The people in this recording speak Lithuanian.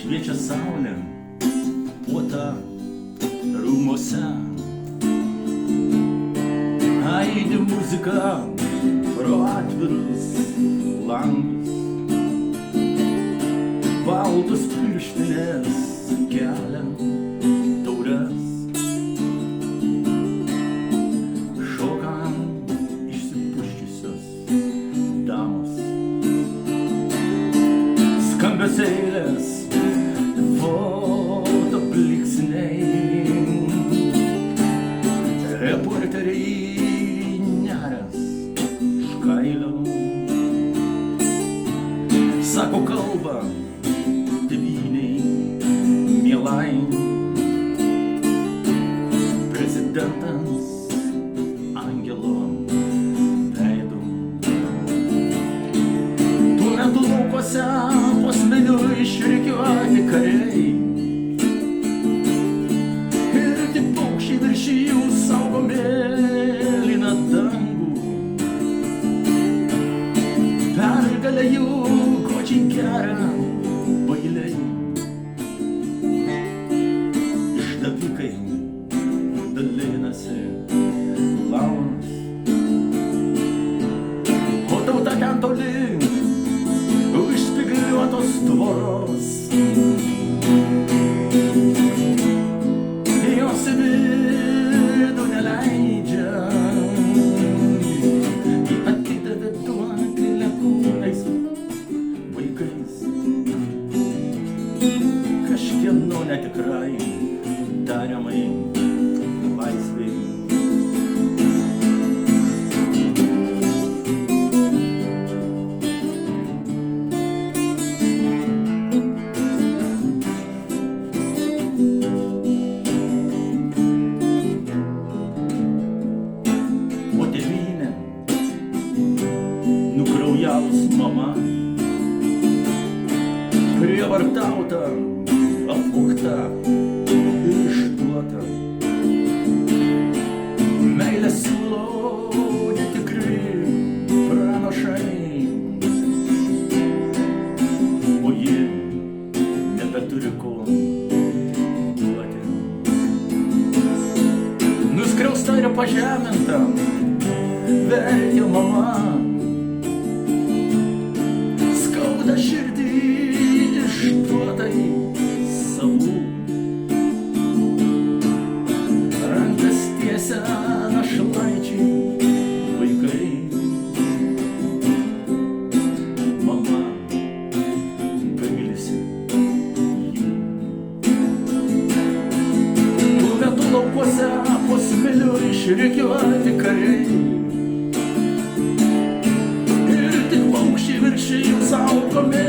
šviečia saulė, puota rūmuose. Aidi muzika pro atvirus langus, baltus pirštinės kelia taures. Šoka išsipuščiusios damos, skambios eilės, fotobliksniai, reporteriai neras škailio. Sako kalbą tėvynei mielai, prezidentas angelo veidu. Tuo metu laukuose posmeniu išrikiuoti kariai, ir tik paukščiai virš jų saugo mėlyną dangų. Pergalę jų godžiai geria bailiai, išdavikai dalinasi launus, o tauta ten toli už spygliuotos tvoros. Jos į vidų neleidžia, ji atidavė duoklę kūnais vaikais, kažkieno netikrai tariamai laisvai. O tėvynė, nukraujavus mama, prievartauta, apvogta ir išduota. Meilę siūlo netikri pranašai, o ji nebeturi ko duoti. Nuskriausta ir pažeminta verkia mama, skauda širdį išduotai savų. Rankas tiesia našlaičiai vaikai, mama gailisi jų. Tuo metu laukuose po smėliu išrikiuoti kariai, ir tik paukščiai virš jų saugomi